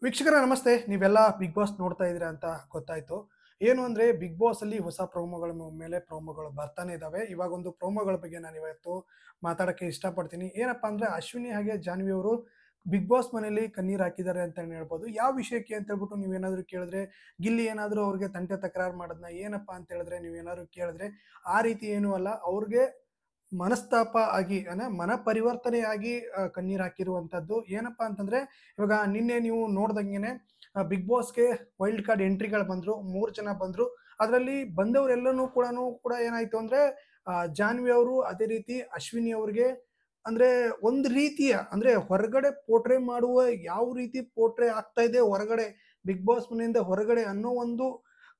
ವೀಕ್ಷಕರೇ ನಮಸ್ತೆ. ನೀವೆಲ್ಲ ಬಿಗ್ ಬಾಸ್ ನೋಡ್ತಾ ಇದ್ದೀರಾ ಅಂತ ಗೊತ್ತಾಯ್ತು. ಏನು ಅಂದ್ರೆ ಬಿಗ್ ಬಾಸ್ ಅಲ್ಲಿ ಹೊಸ ಪ್ರೋಮೋಗಳ ಮೇಲೆ ಪ್ರೋಮೋಗಳು ಬರ್ತಾನೆ ಇದಾವೆ. ಇವಾಗ ಒಂದು ಪ್ರೋಮೋಗಳ ಬಗ್ಗೆ ನಾನು ಇವತ್ತು ಮಾತಾಡಕ್ಕೆ ಇಷ್ಟಪಡ್ತೀನಿ. ಏನಪ್ಪಾ ಅಂದ್ರೆ ಅಶ್ವಿನಿ ಹಾಗೆ ಜಾನ್ವಿ ಅವರು ಬಿಗ್ ಬಾಸ್ ಮನೆಯಲ್ಲಿ ಕಣ್ಣೀರ್ ಹಾಕಿದ್ದಾರೆ ಅಂತಾನೆ ಹೇಳ್ಬೋದು. ಯಾವ ವಿಷಯಕ್ಕೆ ಅಂತ ಹೇಳ್ಬಿಟ್ಟು ನೀವೇನಾದ್ರು ಕೇಳಿದ್ರೆ, ಗಿಲ್ಲಿ ಏನಾದ್ರು ಅವ್ರಿಗೆ ತಂಟೆ ತಕರಾರು ಮಾಡೋದ್ನ ಏನಪ್ಪಾ ಅಂತ ಹೇಳಿದ್ರೆ ನೀವೇನಾದ್ರು ಕೇಳಿದ್ರೆ, ಆ ರೀತಿ ಏನೂ ಅಲ್ಲ. ಅವ್ರಿಗೆ ಮನಸ್ತಾಪ ಆಗಿ ಅಂದ್ರೆ ಮನ ಪರಿವರ್ತನೆ ಆಗಿ ಕಣ್ಣೀರ್ ಹಾಕಿರುವಂತದ್ದು. ಏನಪ್ಪಾ ಅಂತಂದ್ರೆ ಇವಾಗ ನಿನ್ನೆ ನೀವು ನೋಡ್ದಂಗೆನೆ ಬಿಗ್ ಬಾಸ್‌ಗೆ ವೈಲ್ಡ್ ಕಾರ್ಡ್ ಎಂಟ್ರಿಗಳು ಬಂದ್ರು. 3 ಜನ ಬಂದ್ರು. ಅದರಲ್ಲಿ ಬಂದವರೆಲ್ಲನೂ ಕೂಡ ಏನಾಯ್ತು ಅಂದ್ರೆ ಜಾನ್ವಿ ಅವರು ಅದೇ ರೀತಿ ಅಶ್ವಿನಿ ಅವ್ರಿಗೆ ಅಂದ್ರೆ ಒಂದು ರೀತಿಯ ಅಂದ್ರೆ ಹೊರಗಡೆ ಪೋರ್ಟ್ರೇ ಮಾಡುವ ಯಾವ ರೀತಿ ಪೋರ್ಟ್ರೇ ಆಗ್ತಾ ಇದೆ ಹೊರಗಡೆ ಬಿಗ್ ಬಾಸ್ ಮನೆಯಿಂದ ಹೊರಗಡೆ ಅನ್ನೋ ಒಂದು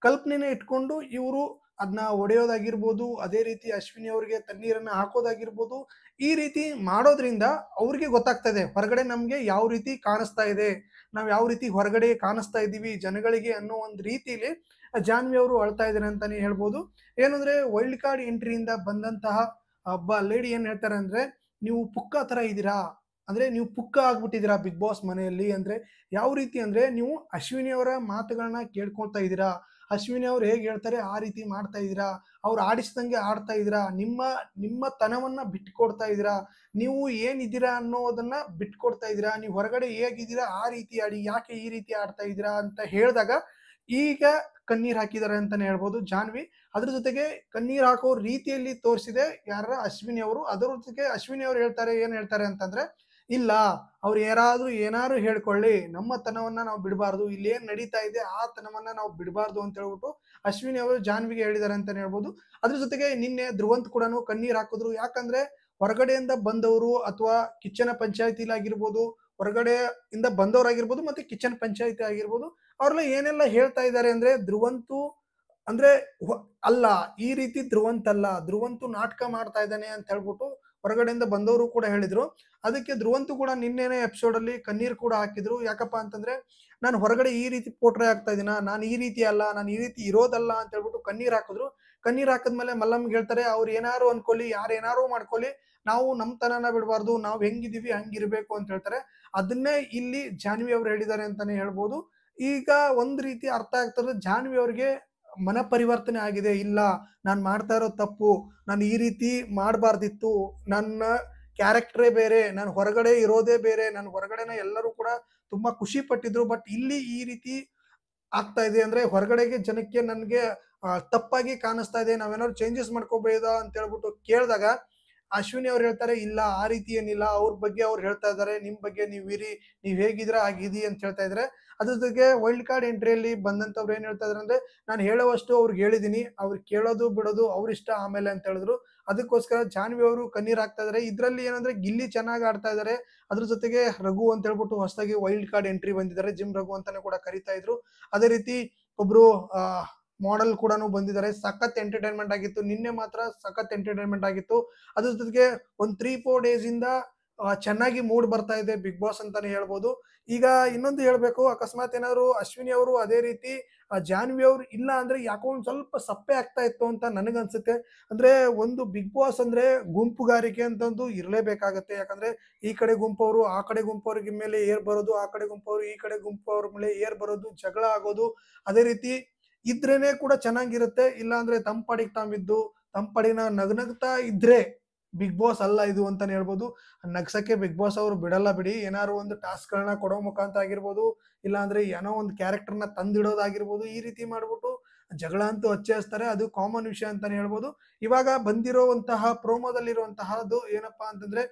ಕಲ್ಪನೆನ ಇಟ್ಕೊಂಡು ಇವರು ಅದನ್ನ ಒಡೆಯೋದಾಗಿರ್ಬೋದು, ಅದೇ ರೀತಿ ಅಶ್ವಿನಿ ಅವರಿಗೆ ತಣ್ಣೀರನ್ನ ಹಾಕೋದಾಗಿರ್ಬೋದು, ಈ ರೀತಿ ಮಾಡೋದ್ರಿಂದ ಅವ್ರಿಗೆ ಗೊತ್ತಾಗ್ತಾ ಇದೆ ಹೊರಗಡೆ ನಮ್ಗೆ ಯಾವ ರೀತಿ ಕಾಣಿಸ್ತಾ ಇದೆ, ನಾವ್ ಯಾವ ರೀತಿ ಹೊರಗಡೆ ಕಾಣಿಸ್ತಾ ಇದ್ದೀವಿ ಜನಗಳಿಗೆ ಅನ್ನೋ ಒಂದು ರೀತಿಲಿ ಜಾನ್ವಿ ಅವರು ಅಳ್ತಾ ಇದ್ದಾರೆ ಅಂತಾನೆ ಹೇಳ್ಬೋದು. ಏನಂದ್ರೆ ವೈಲ್ಡ್ ಕಾರ್ಡ್ ಎಂಟ್ರಿಯಿಂದ ಬಂದಂತಹ ಒಬ್ಬ ಲೇಡಿ ಏನ್ ಹೇಳ್ತಾರೆ ಅಂದ್ರೆ, ನೀವು ಪುಕ್ಕ ತರ ಇದ್ದೀರಾ, ಅಂದ್ರೆ ನೀವು ಪುಕ್ಕ ಆಗ್ಬಿಟ್ಟಿದ್ದೀರಾ ಬಿಗ್ ಬಾಸ್ ಮನೆಯಲ್ಲಿ. ಅಂದ್ರೆ ಯಾವ ರೀತಿ ಅಂದ್ರೆ ನೀವು ಅಶ್ವಿನಿ ಅವರ ಮಾತುಗಳನ್ನ ಕೇಳ್ಕೊಳ್ತಾ ಇದ್ದೀರಾ, ಅಶ್ವಿನಿ ಅವ್ರು ಹೇಗೆ ಹೇಳ್ತಾರೆ ಆ ರೀತಿ ಮಾಡ್ತಾ ಇದ್ದೀರಾ, ಅವ್ರು ಆಡಿಸ್ದಂಗೆ ಆಡ್ತಾ ಇದ್ದೀರಾ, ನಿಮ್ಮ ನಿಮ್ಮ ತನವನ್ನ ಬಿಟ್ಕೊಡ್ತಾ ಇದ್ದೀರಾ, ನೀವು ಏನಿದ್ದೀರಾ ಅನ್ನೋದನ್ನ ಬಿಟ್ಕೊಡ್ತಾ ಇದ್ದೀರಾ, ನೀವು ಹೊರಗಡೆ ಹೇಗಿದ್ದೀರಾ ಆ ರೀತಿ ಆಡಿ, ಯಾಕೆ ಈ ರೀತಿ ಆಡ್ತಾ ಇದ್ದೀರಾ ಅಂತ ಹೇಳಿದಾಗ ಈಗ ಕಣ್ಣೀರ್ ಹಾಕಿದ್ದಾರೆ ಅಂತಾನೆ ಹೇಳ್ಬೋದು ಜಾನ್ವಿ. ಅದ್ರ ಜೊತೆಗೆ ಕಣ್ಣೀರ್ ಹಾಕೋ ರೀತಿಯಲ್ಲಿ ತೋರಿಸಿದೆ ಯಾರ ಅಶ್ವಿನಿ ಅವರು. ಅದರ ಜೊತೆಗೆ ಅಶ್ವಿನಿ ಅವರು ಹೇಳ್ತಾರೆ, ಏನ್ ಹೇಳ್ತಾರೆ ಅಂತಂದ್ರೆ, ಇಲ್ಲ ಅವ್ರು ಯಾರಾದ್ರೂ ಏನಾದ್ರು ಹೇಳ್ಕೊಳ್ಳಿ, ನಮ್ಮ ತನವನ್ನ ನಾವು ಬಿಡಬಾರ್ದು, ಇಲ್ಲಿ ಏನ್ ನಡೀತಾ ಇದೆ ಆ ತನವನ್ನ ನಾವು ಬಿಡಬಾರ್ದು ಅಂತ ಹೇಳ್ಬಿಟ್ಟು ಅಶ್ವಿನಿ ಅವರು ಜಾನ್ವಿಗೆ ಹೇಳಿದ್ದಾರೆ ಅಂತಾನೆ ಹೇಳ್ಬೋದು. ಅದ್ರ ಜೊತೆಗೆ ನಿನ್ನೆ ಧ್ರುವಂತ್ ಕೂಡ ಕಣ್ಣೀರ್ ಹಾಕಿದ್ರು. ಯಾಕಂದ್ರೆ ಹೊರಗಡೆಯಿಂದ ಬಂದವರು ಅಥವಾ ಕಿಚ್ಚನ ಪಂಚಾಯತಿಲಿ ಆಗಿರ್ಬೋದು, ಹೊರಗಡೆ ಇಂದ ಬಂದವರಾಗಿರ್ಬೋದು, ಮತ್ತೆ ಕಿಚನ್ ಪಂಚಾಯತಿ ಆಗಿರ್ಬೋದು, ಅವ್ರೆಲ್ಲ ಏನೆಲ್ಲ ಹೇಳ್ತಾ ಇದ್ದಾರೆ ಅಂದ್ರೆ ಧ್ರುವಂತು ಅಂದ್ರೆ ಅಲ್ಲ, ಈ ರೀತಿ ಧ್ರುವಂತ್ ಅಲ್ಲ, ಧ್ರುವಂತು ನಾಟಕ ಮಾಡ್ತಾ ಇದ್ದಾನೆ ಅಂತ ಹೇಳ್ಬಿಟ್ಟು ಹೊರಗಡೆಯಿಂದ ಬಂದವರು ಕೂಡ ಹೇಳಿದ್ರು. ಅದಕ್ಕೆ ಧ್ರುವಂತು ಕೂಡ ನಿನ್ನೆನೆ ಎಪಿಸೋಡ್ ಅಲ್ಲಿ ಕಣ್ಣೀರ್ ಕೂಡ ಹಾಕಿದ್ರು. ಯಾಕಪ್ಪ ಅಂತಂದ್ರೆ, ನಾನು ಹೊರಗಡೆ ಈ ರೀತಿ ಪೋಟ್ರೆ ಆಗ್ತಾ ಇದೀನ, ನಾನು ಈ ರೀತಿ ಅಲ್ಲ, ನಾನು ಈ ರೀತಿ ಇರೋದಲ್ಲ ಅಂತ ಹೇಳ್ಬಿಟ್ಟು ಕಣ್ಣೀರ್ ಹಾಕಿದ್ರು. ಕಣ್ಣೀರ್ ಹಾಕಿದ್ಮೇಲೆ ಮಲ್ಲಮ್ಗೆ ಹೇಳ್ತಾರೆ, ಅವ್ರು ಏನಾರು ಅನ್ಕೊಳ್ಳಿ, ಯಾರು ಏನಾರು ಮಾಡ್ಕೊಳ್ಳಿ, ನಾವು ನಮ್ ತನನ ಬಿಡಬಾರ್ದು, ನಾವು ಹೆಂಗಿದೀವಿ ಹಂಗಿರ್ಬೇಕು ಅಂತ ಹೇಳ್ತಾರೆ. ಅದನ್ನೇ ಇಲ್ಲಿ ಜಾನ್ವಿ ಅವ್ರು ಹೇಳಿದ್ದಾರೆ ಅಂತಾನೆ ಹೇಳ್ಬೋದು. ಈಗ ಒಂದ್ ರೀತಿ ಅರ್ಥ ಆಗ್ತದೆ ಜಾನ್ವಿ ಅವ್ರಿಗೆ ಮನ ಪರಿವರ್ತನೆ ಆಗಿದೆ. ಇಲ್ಲ, ನಾನ್ ಮಾಡ್ತಾ ಇರೋ ತಪ್ಪು, ನಾನು ಈ ರೀತಿ ಮಾಡಬಾರ್ದಿತ್ತು, ನನ್ನ ಕ್ಯಾರೆಕ್ಟರೇ ಬೇರೆ, ನಾನು ಹೊರಗಡೆ ಇರೋದೇ ಬೇರೆ, ನಾನು ಹೊರಗಡೆನ ಎಲ್ಲರೂ ಕೂಡ ತುಂಬಾ ಖುಷಿ ಪಟ್ಟಿದ್ರು, ಬಟ್ ಇಲ್ಲಿ ಈ ರೀತಿ ಆಗ್ತಾ ಇದೆ ಅಂದ್ರೆ ಹೊರಗಡೆಗೆ ಜನಕ್ಕೆ ನನ್ಗೆ ತಪ್ಪಾಗಿ ಕಾಣಿಸ್ತಾ ಇದೆ, ನಾವೇನಾದ್ರು ಚೇಂಜಸ್ ಮಾಡ್ಕೋಬಹುದಾ ಅಂತ ಹೇಳ್ಬಿಟ್ಟು ಕೇಳಿದಾಗ ಅಶ್ವಿನಿ ಅವ್ರು ಹೇಳ್ತಾರೆ, ಇಲ್ಲ ಆ ರೀತಿ ಏನಿಲ್ಲ, ಅವ್ರ ಬಗ್ಗೆ ಅವ್ರು ಹೇಳ್ತಾ ಇದ್ದಾರೆ, ನಿಮ್ ಬಗ್ಗೆ ನೀವಿರಿ, ನೀವ್ ಹೇಗಿದ್ರ ಆಗಿದಿ ಅಂತ ಹೇಳ್ತಾ ಇದ್ರೆ. ಅದ್ರ ಜೊತೆಗೆ ವೈಲ್ಡ್ ಕಾರ್ಡ್ ಎಂಟ್ರಿಯಲ್ಲಿ ಬಂದಂತವ್ರು ಏನ್ ಹೇಳ್ತಾ ಇದಾರೆ ಅಂದ್ರೆ, ನಾನು ಹೇಳೋವಷ್ಟು ಅವ್ರಿಗೆ ಹೇಳಿದೀನಿ, ಅವ್ರು ಕೇಳೋದು ಬಿಡೋದು ಅವ್ರ ಇಷ್ಟ ಆಮೇಲೆ ಅಂತ ಹೇಳಿದ್ರು. ಅದಕ್ಕೋಸ್ಕರ ಜಾನ್ವಿ ಅವರು ಕಣ್ಣೀರ್ ಹಾಕ್ತಾ ಇದಾರೆ. ಇದ್ರಲ್ಲಿ ಏನಂದ್ರೆ ಗಿಲ್ಲಿ ಚೆನ್ನಾಗಿ ಆಡ್ತಾ ಇದಾರೆ. ಅದ್ರ ಜೊತೆಗೆ ರಘು ಅಂತ ಹೇಳ್ಬಿಟ್ಟು ಹೊಸದಾಗಿ ವೈಲ್ಡ್ ಕಾರ್ಡ್ ಎಂಟ್ರಿ ಬಂದಿದ್ದಾರೆ, ಜಿಮ್ ರಘು ಅಂತಾನೆ ಕೂಡ ಕರಿತಾ ಇದ್ರು. ಅದೇ ರೀತಿ ಒಬ್ರು ಮಾಡೆಲ್ ಕೂಡ ಬಂದಿದ್ದಾರೆ. ಸಖತ್ ಎಂಟರ್ಟೈನ್ಮೆಂಟ್ ಆಗಿತ್ತು ನಿನ್ನೆ, ಮಾತ್ರ ಸಖತ್ ಎಂಟರ್ಟೈನ್ಮೆಂಟ್ ಆಗಿತ್ತು. ಅದ್ರ ಜೊತೆಗೆ ಒಂದ್ 3-4 ಡೇಸ್ ಇಂದ ಚೆನ್ನಾಗಿ ಮೂಡ್ ಬರ್ತಾ ಇದೆ ಬಿಗ್ ಬಾಸ್ ಅಂತಾನೆ ಹೇಳ್ಬೋದು. ಈಗ ಇನ್ನೊಂದು ಹೇಳ್ಬೇಕು, ಅಕಸ್ಮಾತ್ ಏನಾದ್ರು ಅಶ್ವಿನಿ ಅವರು ಅದೇ ರೀತಿ ಜಾನ್ವಿ ಅವರು ಇಲ್ಲ ಅಂದ್ರೆ ಯಾಕೋ ಒಂದ್ ಸ್ವಲ್ಪ ಸಪ್ಪೆ ಆಗ್ತಾ ಇತ್ತು ಅಂತ ನನಗನ್ಸುತ್ತೆ. ಅಂದ್ರೆ ಒಂದು ಬಿಗ್ ಬಾಸ್ ಅಂದ್ರೆ ಗುಂಪುಗಾರಿಕೆ ಅಂತಂದು ಇರಲೇಬೇಕಾಗತ್ತೆ. ಯಾಕಂದ್ರೆ ಈ ಕಡೆ ಗುಂಪವರು ಆ ಕಡೆ ಗುಂಪವ್ರಿಗೆ ಮೇಲೆ ಏರ್ ಬರೋದು, ಆ ಕಡೆ ಗುಂಪವರು ಈ ಕಡೆ ಗುಂಪವ್ರ ಮೇಲೆ ಏರ್ ಬರೋದು, ಜಗಳ ಆಗೋದು, ಅದೇ ರೀತಿ ಇದ್ರೇನೆ ಕೂಡ ಚೆನ್ನಾಗಿರುತ್ತೆ. ಇಲ್ಲ ಅಂದ್ರೆ ತಂಪಾಡಿಗೆ ತಾವಿದ್ದು ತಂಪಾಡಿನ ನಗ್ನಗ್ತಾ ಇದ್ರೆ ಬಿಗ್ ಬಾಸ್ ಅಲ್ಲ ಇದು ಅಂತಾನೆ ಹೇಳ್ಬೋದು. ನಗ್ಸಕ್ಕೆ ಬಿಗ್ ಬಾಸ್ ಅವರು ಬಿಡಲ್ಲ ಬಿಡಿ. ಏನಾದ್ರು ಒಂದು ಟಾಸ್ಕ್ ಗಳನ್ನ ಕೊಡೋ ಮುಖಾಂತರ ಆಗಿರ್ಬೋದು, ಇಲ್ಲ ಅಂದ್ರೆ ಏನೋ ಒಂದು ಕ್ಯಾರೆಕ್ಟರ್ನ ತಂದಿಡೋದಾಗಿರ್ಬೋದು, ಈ ರೀತಿ ಮಾಡ್ಬಿಟ್ಟು ಜಗಳ ಅಂತೂ ಹಚ್ಚೆ ಹಚ್ತಾರೆ. ಅದು ಕಾಮನ್ ವಿಷಯ ಅಂತಾನೆ ಹೇಳ್ಬೋದು. ಇವಾಗ ಬಂದಿರುವಂತಹ ಪ್ರೋಮೋದಲ್ಲಿರುವಂತಹದ್ದು ಏನಪ್ಪಾ ಅಂತಂದ್ರೆ,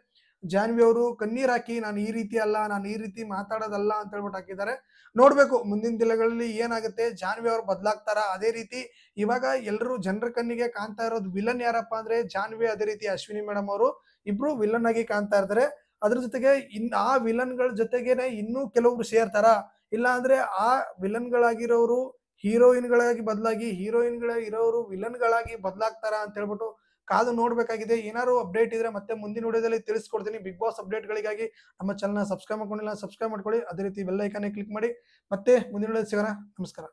ಜಾನ್ವಿ ಅವರು ಕಣ್ಣೀರ್ ಹಾಕಿ ನಾನು ಈ ರೀತಿ ಅಲ್ಲ, ನಾನು ಈ ರೀತಿ ಮಾತಾಡೋದಲ್ಲ ಅಂತ ಹೇಳ್ಬಿಟ್ಟು ಹಾಕಿದ್ದಾರೆ. ನೋಡ್ಬೇಕು ಮುಂದಿನ ದಿನಗಳಲ್ಲಿ ಏನಾಗುತ್ತೆ, ಜಾನ್ವಿ ಅವರು ಬದಲಾಗ್ತಾರ. ಅದೇ ರೀತಿ ಇವಾಗ ಎಲ್ಲರೂ ಜನರ ಕಣ್ಣಿಗೆ ಕಾಣ್ತಾ ಇರೋದು ವಿಲನ್ ಯಾರಪ್ಪ ಅಂದ್ರೆ ಜಾನ್ವಿ, ಅದೇ ರೀತಿ ಅಶ್ವಿನಿ ಮೇಡಮ್ ಅವರು ಇಬ್ರು ವಿಲನ್ ಆಗಿ ಕಾಣ್ತಾ ಇರ್ತಾರೆ. ಅದ್ರ ಜೊತೆಗೆ ಆ ವಿಲನ್ ಗಳ ಜೊತೆಗೇನೆ ಇನ್ನೂ ಕೆಲವರು ಸೇರ್ತಾರ, ಇಲ್ಲ ಅಂದ್ರೆ ಆ ವಿಲನ್ ಗಳಾಗಿರೋರು ಹೀರೋಯಿನ್ ಗಳಾಗಿ ಬದಲಾಗಿ ಹೀರೋಯಿನ್ ಗಳ ಇರೋರು ವಿಲನ್ ಗಳಾಗಿ ಬದಲಾಗ್ತಾರ ಅಂತ ಹೇಳ್ಬಿಟ್ಟು ಕಾದು ನೋಡ್ಬೇಕಾಗಿದೆ. ಏನಾದ್ರು ಅಪ್ಡೇಟ್ ಇದ್ರೆ ಮತ್ತೆ ಮುಂದಿನ ವಿಡಿಯೋದಲ್ಲಿ ತಿಳಿಸ್ಕೊಡ್ತೀನಿ. ಬಿಗ್ ಬಾಸ್ ಅಪ್ಡೇಟ್ ಗಳಿಗಾಗಿ ನಮ್ಮ ಚಾನಲ್ ಸಬ್ಸ್ಕ್ರೈಬ್ ಮಾಡ್ಕೊಂಡಿಲ್ಲ, ಸಬ್ಸ್ಕ್ರೈಬ್ ಮಾಡ್ಕೊಳ್ಳಿ. ಅದೇ ರೀತಿ ಬೆಲ್ ಐಕಾನ್ ಕ್ಲಿಕ್ ಮಾಡಿ. ಮತ್ತೆ ಮುಂದಿನ ವಿಡಿಯೋದಲ್ಲಿ ಸಿಗೋಣ. ನಮಸ್ಕಾರ.